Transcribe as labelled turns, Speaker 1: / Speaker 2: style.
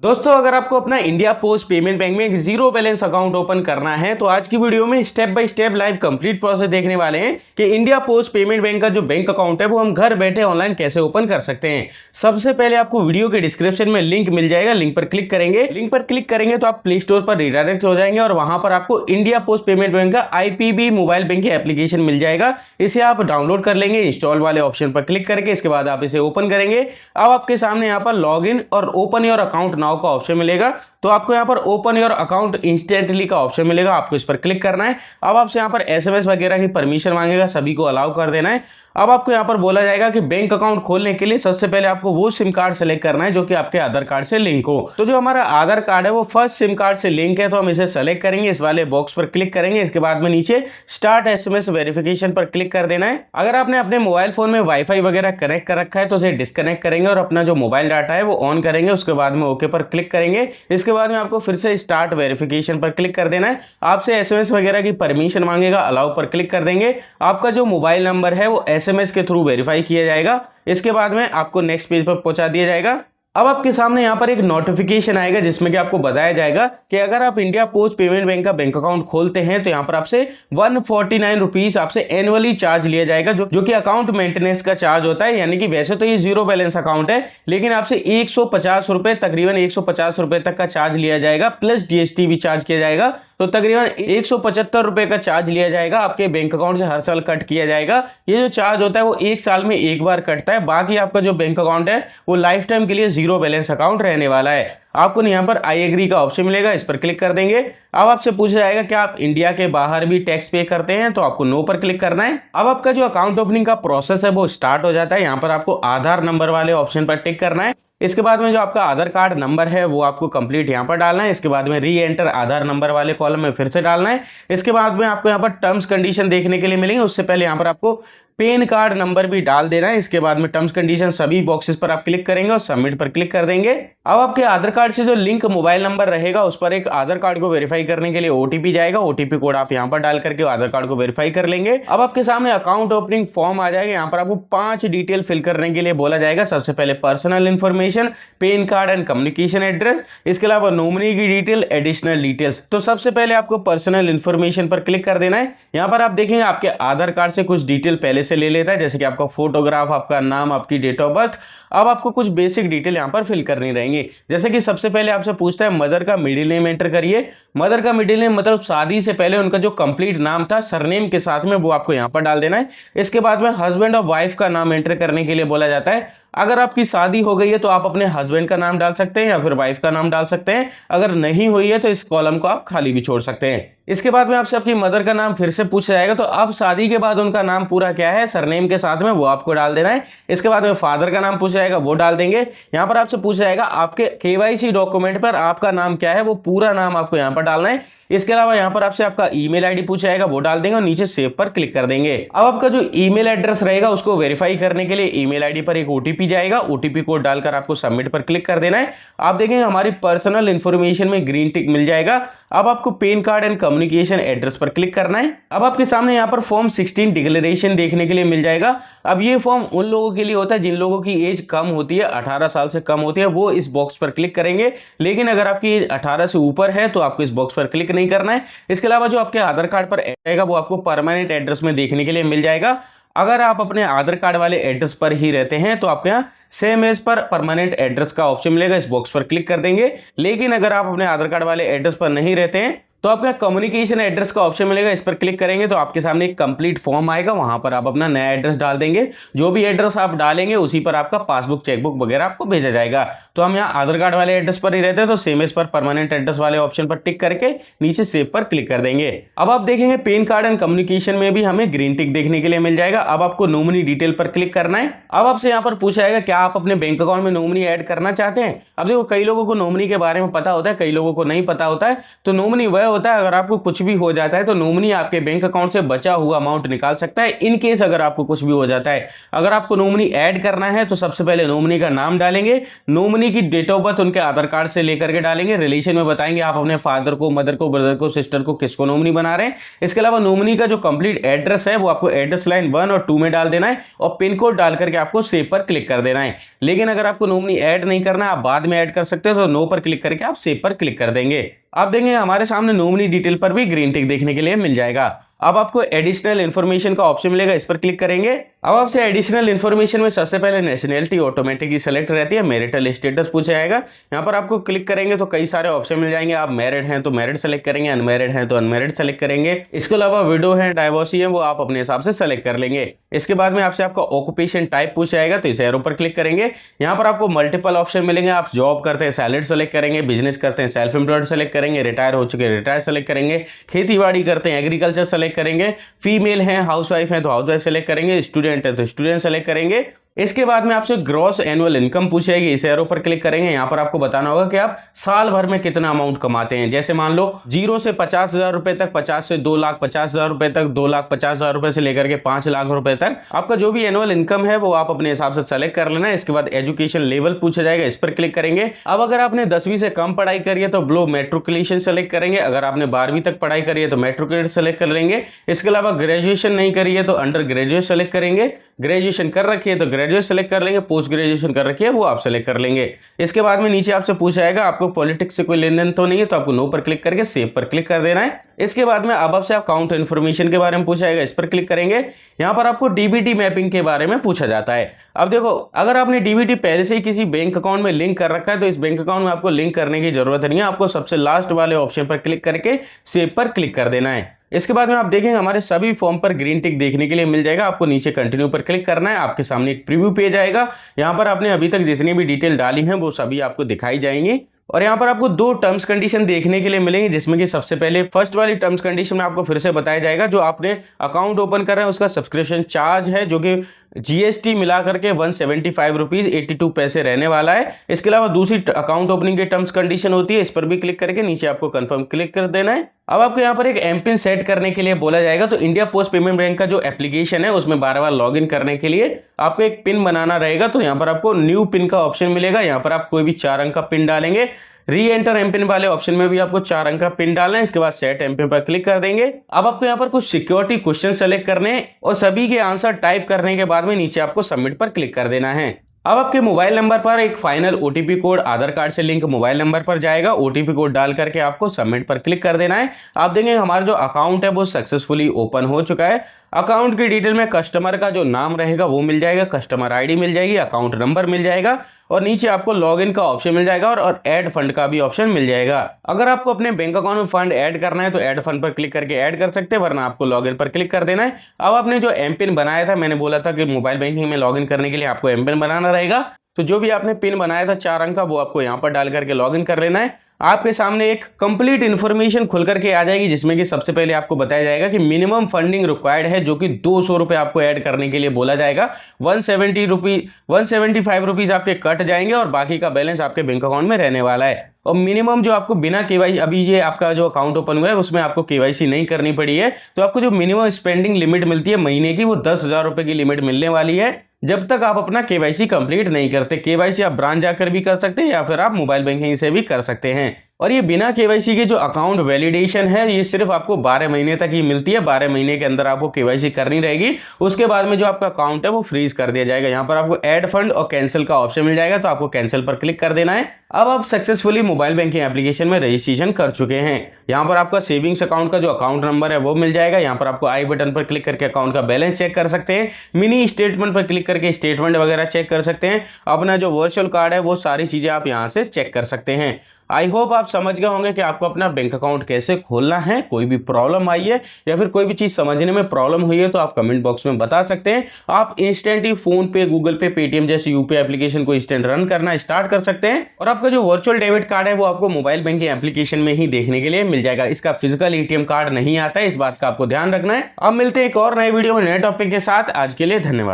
Speaker 1: दोस्तों, अगर आपको अपना इंडिया पोस्ट पेमेंट बैंक में एक जीरो बैलेंस अकाउंट ओपन करना है तो आज की वीडियो में step by step live complete process देखने वाले हैं कि इंडिया पोस्ट पेमेंट बैंक का जो बैंक अकाउंट है वो हम घर बैठे ऑनलाइन कैसे ओपन कर सकते हैं। सबसे पहले आपको वीडियो के डिस्क्रिप्शन में लिंक मिल जाएगा, लिंक पर क्लिक करेंगे। लिंक पर क्लिक करेंगे तो आप प्ले स्टोर पर रिडायरेक्ट हो जाएंगे और वहां पर आपको इंडिया पोस्ट पेमेंट बैंक का IPB मोबाइल बैंकिंग एप्लीकेशन मिल जाएगा। इसे आप डाउनलोड कर लेंगे, इंस्टॉल वाले ऑप्शन पर क्लिक करके इसके बाद आप इसे ओपन करेंगे। अब आपके सामने यहाँ पर लॉग इन और ओपन योर अकाउंट नाउ का ऑप्शन मिलेगा, तो आपको यहाँ पर ओपन योर अकाउंट इंस्टेंटली का ऑप्शन मिलेगा, आपको इस पर क्लिक करना है। अब आपसे यहाँ पर SMS वगैरह की परमिशन मांगेगा, सभी को अलाउ कर देना है। अब आपको यहाँ पर बोला जाएगा कि बैंक अकाउंट खोलने के लिए सबसे पहले आपको वो सिम कार्ड सेलेक्ट करना है जो कि आपके आधार कार्ड से लिंक हो। तो जो हमारा आधार कार्ड है वो फर्स्ट सिम कार्ड से लिंक है, तो हम इसे सेलेक्ट करेंगे, इस वाले बॉक्स पर क्लिक करेंगे। इसके बाद में नीचे स्टार्ट SMS वेरिफिकेशन पर क्लिक कर देना है। अगर आपने अपने मोबाइल फोन में वाईफाई वगैरह कनेक्ट कर रखा है तो उसे डिस्कनेक्ट करेंगे और अपना जो मोबाइल डाटा है वो ऑन करेंगे। उसके बाद में ओके पर क्लिक करेंगे। इसके बाद में आपको फिर से स्टार्ट वेरिफिकेशन पर क्लिक कर देना है। आपसे SMS वगैरह की परमिशन मांगेगा, अलाउ पर क्लिक कर देंगे। आपका जो मोबाइल नंबर है वो SMS के थ्रू वेरीफाई किया जाएगा। इसके बाद में आपको नेक्स्ट पेज पर पहुंचा दिया जाएगा। अब आपके सामने यहाँ पर एक नोटिफिकेशन आएगा जिसमें कि आपको बताया जाएगा कि अगर आप इंडिया पोस्ट पेमेंट बैंक का बैंक अकाउंट खोलते हैं तो यहाँ पर आपसे 149 रुपीज आपसे एनुअली चार्ज लिया जाएगा, जो कि अकाउंट मेंटेनेंस का चार्ज होता है। यानी कि वैसे तो ये जीरो बैलेंस अकाउंट है, लेकिन आपसे 150 रुपए, तकरीबन 150 रुपए तक का चार्ज लिया जाएगा, प्लस GST भी चार्ज किया जाएगा। तो तकरीबन 175 रुपए का चार्ज लिया जाएगा, आपके बैंक अकाउंट से हर साल कट किया जाएगा। ये जो चार्ज होता है वो एक साल में एक बार कटता है। बाकी आपका जो बैंक अकाउंट है वो लाइफ टाइम के लिए जीरो बैलेंस अकाउंट रहने वाला है। आपको यहाँ पर आई एग्री का ऑप्शन मिलेगा, इस पर क्लिक कर देंगे। अब आपसे पूछा जाएगा कि आप इंडिया के बाहर भी टैक्स पे करते हैं, तो आपको नो पर क्लिक करना है। अब आपका जो अकाउंट ओपनिंग का प्रोसेस है वो स्टार्ट हो जाता है। यहाँ पर आपको आधार नंबर वाले ऑप्शन पर टिक करना है। इसके बाद में जो आपका आधार कार्ड नंबर है वो आपको कंप्लीट यहाँ पर डालना है। इसके बाद में री एंटर आधार नंबर वाले कॉलम में फिर से डालना है। इसके बाद में आपको यहाँ पर टर्म्स कंडीशन देखने के लिए मिलेंगे, उससे पहले यहाँ पर आपको पैन कार्ड नंबर भी डाल देना है। इसके बाद में टर्म्स कंडीशन सभी बॉक्सेस पर आप क्लिक करेंगे और सबमिट पर क्लिक कर देंगे। अब आपके आधार कार्ड से जो लिंक मोबाइल नंबर रहेगा उस पर एक आधार कार्ड को वेरीफाई करने के लिए OTP जाएगा। OTP कोड आप यहाँ पर डाल करके आधार कार्ड को वेरीफाई कर लेंगे। अब आपके सामने अकाउंट ओपनिंग फॉर्म आ जाएगा। यहाँ पर आपको 5 डिटेल फिल करने के लिए बोला जाएगा। सबसे पहले personal information, pan card and communication address, इसके अलावा नॉमिनी की डिटेल, एडिशनल डिटेल्स। तो सबसे पहले आपको पर्सनल इन्फॉर्मेशन पर क्लिक कर देना है। यहाँ पर आप देखेंगे आपके आधार कार्ड से कुछ डिटेल पहले से ले लेता है, जैसे कि आपका फोटोग्राफ, आपका नाम, आपकी डेट ऑफ बर्थ। अब आपको कुछ बेसिक डिटेल यहाँ पर फिल करनी रहेंगी, जैसे कि सबसे पहले आपसे पूछता है मदर का मिडिल नेम एंटर करिए। मदर का मिडिल नेम मतलब शादी से पहले उनका जो कंप्लीट नाम था सरनेम के साथ में, वो आपको यहाँ पर डाल देना है। इसके बाद में हस्बैंड और वाइफ का नाम एंटर करने के लिए बोला जाता है। अगर आपकी शादी हो गई है तो आप अपने हस्बैंड का नाम डाल सकते हैं या फिर वाइफ का नाम डाल सकते हैं। अगर नहीं हुई है तो इस कॉलम को आप खाली भी छोड़ सकते हैं। इसके बाद में आपसे आपकी मदर का नाम फिर से पूछा जाएगा, तो अब शादी के बाद उनका नाम पूरा क्या है सरनेम के साथ में, वो आपको डाल देना है। इसके बाद में फादर का नाम पूछा जाएगा, वो डाल देंगे। यहाँ पर आपसे पूछा जाएगा आपके KYC डॉक्यूमेंट पर आपका नाम क्या है, वो पूरा नाम आपको यहाँ पर डालना है। इसके अलावा यहाँ पर आपसे आपका ईमेल आईडी पूछा जाएगा, वो डाल देंगे और नीचे सेव पर क्लिक कर देंगे। अब आपका जो ईमेल एड्रेस रहेगा उसको वेरीफाई करने के लिए ईमेल आईडी पर एक OTP जाएगा। OTP कोड डालकर आपको सबमिट पर क्लिक कर देना है। आप देखेंगे हमारी पर्सनल इंफॉर्मेशन में ग्रीन टिक मिल जाएगा। अब आपको pan card and communication address पर क्लिक करना है। अब आपके सामने यहाँ पर फॉर्म 16 डिक्लेरेशन देखने के लिए मिल जाएगा। अब ये फॉर्म उन लोगों के लिए होता है जिन लोगों की एज कम होती है, 18 साल से कम होती है, वो इस बॉक्स पर क्लिक करेंगे। लेकिन अगर आपकी एज 18 से ऊपर है तो आपको इस बॉक्स पर क्लिक नहीं करना है। इसके अलावा जो आपके आधार कार्ड पर आएगा वो आपको परमानेंट एड्रेस में देखने के लिए मिल जाएगा। अगर आप अपने आधार कार्ड वाले एड्रेस पर ही रहते हैं तो आपके यहाँ सेम एज पर परमानेंट एड्रेस का ऑप्शन मिलेगा, इस बॉक्स पर क्लिक कर देंगे। लेकिन अगर आप अपने आधार कार्ड वाले एड्रेस पर नहीं रहते हैं तो आपका कम्युनिकेशन एड्रेस का ऑप्शन मिलेगा, इस पर क्लिक करेंगे तो आपके सामने एक कंप्लीट फॉर्म आएगा। वहां पर आप अपना नया एड्रेस डाल देंगे। जो भी एड्रेस आप डालेंगे उसी पर आपका पासबुक, चेकबुक वगैरह आपको भेजा जाएगा। तो हम यहाँ आधार कार्ड वाले एड्रेस पर ही रहते हैं तो सेम एज पर परमानेंट एड्रेस वाले ऑप्शन पर टिक करके नीचे सेव पर क्लिक कर देंगे। अब आप देखेंगे पैन कार्ड एंड कम्युनिकेशन में भी हमें ग्रीन टिक देखने के लिए मिल जाएगा। अब आपको नॉमिनी डिटेल पर क्लिक करना है। अब आपसे यहाँ पर पूछा जाएगा क्या आप अपने बैंक अकाउंट में नॉमिनी ऐड करना चाहते हैं। अब देखो कई लोगों को नॉमिनी के बारे में पता होता है, कई लोगों को नहीं पता होता है। तो नॉमिनी वह होता है, अगर आपको कुछ भी हो जाता है तो नॉमिनी आपके बैंक अकाउंट से बचा हुआ अमाउंट निकाल सकता है। इन केस अगर आपको कुछ भी हो जाता है, अगर आपको नॉमिनी ऐड करना है तो सबसे पहले नॉमिनी का नाम डालेंगे, नॉमिनी की डेट ऑफ बर्थ उनके आधार कार्ड से लेकर के डालेंगे, रिलेशन में बताएंगे आप अपने फादर को, मदर को, ब्रदर को, सिस्टर को, किसको नॉमिनी बना रहे हैं। इसके अलावा नॉमिनी का जो कंप्लीट एड्रेस है वो आपको एड्रेस लाइन 1 और 2 में डाल देना है और पिन कोड डाल करके आपको सेव पर क्लिक कर देना है। लेकिन अगर आपको नॉमिनी ऐड नहीं करना, आप बाद में ऐड कर सकते हो, तो नो पर क्लिक करके आप सेव पर क्लिक कर देंगे। आप देंगे हमारे सामने नॉमिनी डिटेल पर भी ग्रीन टिक देखने के लिए मिल जाएगा। अब आपको एडिशनल इन्फॉर्मेशन का ऑप्शन मिलेगा, इस पर क्लिक करेंगे। अब आपसे एडिशनल इन्फॉर्मेशन में सबसे पहले नेशनैलिटी ऑटोमेटिकली सेलेक्ट रहती है, मैरिटल स्टेटस पूछा जाएगा। यहाँ पर आपको क्लिक करेंगे तो कई सारे ऑप्शन मिल जाएंगे। आप मैरिड हैं तो मैरिड सेलेक्ट करेंगे, अनमैरिड हैं तो अनमैरिड सेलेक्ट करेंगे। इसके अलावा विडो है, डाइवोर्सी है, वो आप अपने हिसाब से सेलेक्ट कर लेंगे। इसके बाद में आपसे आपका ऑक्यूपेशन टाइप पूछा जाएगा, तो इस एरो पर क्लिक करेंगे। यहाँ पर आपको मल्टीपल ऑप्शन मिलेंगे। आप जॉब करते हैं सैलरी सेलेक्ट करेंगे, बिजनेस करते हैं सेल्फ एम्प्लॉयड सेलेक्ट करेंगे, रिटायर हो चुके रिटायर सेलेक्ट करेंगे, खेती बाड़ी करते हैं एग्रीकल्चर सेलेक्ट करेंगे, फीमेल हैं हाउसवाइफ हैं तो हाउसवाइफ सेलेक्ट करेंगे, स्टूडेंट है तो स्टूडेंट सेलेक्ट करेंगे। इसके बाद में आपसे ग्रॉस एनुअल इनकम पूछेगी, इस एरो पर क्लिक करेंगे। यहाँ पर आपको बताना होगा कि आप साल भर में कितना अमाउंट कमाते हैं। जैसे मान लो 0 से 50,000 रुपए तक, 50 से 2,50,000 रुपए तक, 2,50,000 रुपए से लेकर के 5 लाख रुपए तक आपका जो भी एनुअल इनकम है वो आप अपने हिसाब से सेलेक्ट कर लेना है। इसके बाद एजुकेशन लेवल पूछा जाएगा, इस पर क्लिक करेंगे। अब अगर आपने 10वीं से कम पढ़ाई करी है तो ब्लो मेट्रिकुलेशन सेलेक्ट करेंगे, अगर आपने 12वीं तक पढ़ाई करी है तो मेट्रिकुलेट सेलेक्ट कर लेंगे। इसके अलावा ग्रेजुएशन नहीं करी है तो अंडर ग्रेजुएट सेलेक्ट करेंगे, ग्रेजुएशन कर रखी है तो ग्रेजुएट सेलेक्ट कर लेंगे, पोस्ट ग्रेजुएशन कर रखी है वो आप सेलेक्ट कर लेंगे। इसके बाद में नीचे आपसे पूछा जाएगा आपको पॉलिटिक्स से कोई लेन देन तो नहीं है, तो आपको नो पर क्लिक करके सेव पर क्लिक कर देना है। इसके बाद में अब आपसे अकाउंट इन्फॉर्मेशन के बारे में पूछा जाएगा, इस पर क्लिक करेंगे। यहाँ पर आपको डीबीटी मैपिंग के बारे में पूछा जाता है। अब देखो, अगर आपने डीबीटी पहले से ही किसी बैंक अकाउंट में लिंक कर रखा है तो इस बैंक अकाउंट में आपको लिंक करने की जरूरत नहीं है। आपको सबसे लास्ट वाले ऑप्शन पर क्लिक करके सेव पर क्लिक कर देना है। इसके बाद में आप देखेंगे हमारे सभी फॉर्म पर ग्रीन टिक देखने के लिए मिल जाएगा। आपको नीचे कंटिन्यू पर क्लिक करना है, आपके सामने एक प्रीव्यू पेज आएगा। यहाँ पर आपने अभी तक जितनी भी डिटेल डाली हैं वो सभी आपको दिखाई जाएंगी और यहाँ पर आपको 2 टर्म्स कंडीशन देखने के लिए मिलेंगे, जिसमें कि सबसे पहले फर्स्ट वाली टर्म्स कंडीशन में आपको फिर से बताया जाएगा जो आपने अकाउंट ओपन कर रहे हैं उसका सब्सक्रिप्शन चार्ज है जो कि जीएसटी मिला करके 175 रुपीज 82 पैसे रहने वाला है। इसके अलावा दूसरी अकाउंट ओपनिंग की टर्म्स कंडीशन होती है, इस पर भी क्लिक करके नीचे आपको कंफर्म क्लिक कर देना है। अब आपको यहाँ पर एक एमपिन सेट करने के लिए बोला जाएगा, तो इंडिया पोस्ट पेमेंट बैंक का जो एप्लीकेशन है उसमें बार-बार लॉगिन करने के लिए आपको एक पिन बनाना रहेगा। तो यहाँ पर आपको न्यू पिन का ऑप्शन मिलेगा, यहाँ पर आप कोई भी 4 अंक का पिन डालेंगे। री एंटर एमपिन वाले ऑप्शन में भी आपको 4 अंक का पिन डालना है। इसके बाद सेट एमपिन पर क्लिक कर देंगे। अब आपको यहाँ पर कुछ सिक्योरिटी क्वेश्चन सेलेक्ट करने और सभी के आंसर टाइप करने के बाद में नीचे आपको सबमिट पर क्लिक कर देना है। अब आपके मोबाइल नंबर पर एक फाइनल ओटीपी कोड आधार कार्ड से लिंक मोबाइल नंबर पर जाएगा। ओटीपी कोड डाल करके आपको सबमिट पर क्लिक कर देना है। आप देखेंगे हमारा जो अकाउंट है वो सक्सेसफुली ओपन हो चुका है। अकाउंट की डिटेल में कस्टमर का जो नाम रहेगा वो मिल जाएगा, कस्टमर आईडी मिल जाएगी, अकाउंट नंबर मिल जाएगा और नीचे आपको लॉगिन का ऑप्शन मिल जाएगा और ऐड फंड का भी ऑप्शन मिल जाएगा। अगर आपको अपने बैंक अकाउंट में फंड ऐड करना है तो ऐड फंड पर क्लिक करके ऐड कर सकते हैं, वरना आपको लॉगिन पर क्लिक कर देना है। अब आपने जो एमपिन बनाया था, मैंने बोला था कि मोबाइल बैंकिंग में लॉगिन करने के लिए आपको एमपिन बनाना रहेगा, तो जो भी आपने पिन बनाया था 4 अंक का वो आपको यहाँ पर डाल करके लॉगिन कर लेना है। आपके सामने एक कंप्लीट इन्फॉर्मेशन खुल करके आ जाएगी, जिसमें कि सबसे पहले आपको बताया जाएगा कि मिनिमम फंडिंग रिक्वायर्ड है जो कि 200 रुपए आपको ऐड करने के लिए बोला जाएगा। 175 रुपीज आपके कट जाएंगे और बाकी का बैलेंस आपके बैंक अकाउंट में रहने वाला है। और मिनिमम जो आपको बिना केवाईसी, अभी ये आपका जो अकाउंट ओपन हुआ है उसमें आपको केवाईसी नहीं करनी पड़ी है, तो आपको जो मिनिमम स्पेंडिंग लिमिट मिलती है महीने की वो 10,000 रुपए की लिमिट मिलने वाली है, जब तक आप अपना केवाईसी कंप्लीट नहीं करते। केवाईसी आप ब्रांच जाकर भी कर सकते हैं या फिर आप मोबाइल बैंकिंग से भी कर सकते हैं। और ये बिना केवाईसी के जो अकाउंट वैलिडेशन है ये सिर्फ आपको 12 महीने तक ही मिलती है। 12 महीने के अंदर आपको केवाईसी करनी रहेगी, उसके बाद में जो आपका अकाउंट है वो फ्रीज कर दिया जाएगा। यहाँ पर आपको ऐड फंड और कैंसिल का ऑप्शन मिल जाएगा, तो आपको कैंसिल पर क्लिक कर देना है। अब आप सक्सेसफुली मोबाइल बैंकिंग एप्लीकेशन में रजिस्ट्रेशन कर चुके हैं। यहाँ पर आपका सेविंग्स अकाउंट का जो अकाउंट नंबर है वो मिल जाएगा। यहाँ पर आपको आई बटन पर क्लिक करके अकाउंट का बैलेंस चेक कर सकते हैं, मिनी स्टेटमेंट पर क्लिक करके स्टेटमेंट वगैरह चेक कर सकते हैं, अपना जो वर्चुअल कार्ड है वो सारी चीजें आप यहाँ से चेक कर सकते हैं। आई होप आप समझ गए होंगे कि आपको अपना बैंक अकाउंट कैसे खोलना है। कोई भी प्रॉब्लम आई है या फिर कोई भी चीज समझने में प्रॉब्लम हुई है तो आप कमेंट बॉक्स में बता सकते हैं। आप इंस्टेंट ही फोन पे, गूगल पे, पेटीएम जैसे यूपीआई एप्लीकेशन को इंस्टेंट रन करना स्टार्ट कर सकते हैं। और आपका जो वर्चुअल डेबिट कार्ड है वो आपको मोबाइल बैंकिंग एप्लीकेशन में ही देखने के लिए मिल जाएगा। इसका फिजिकल एटीएम कार्ड नहीं आता है, इस बात का आपको ध्यान रखना है। अब मिलते हैं एक और नए वीडियो में नए टॉपिक के साथ। आज के लिए धन्यवाद।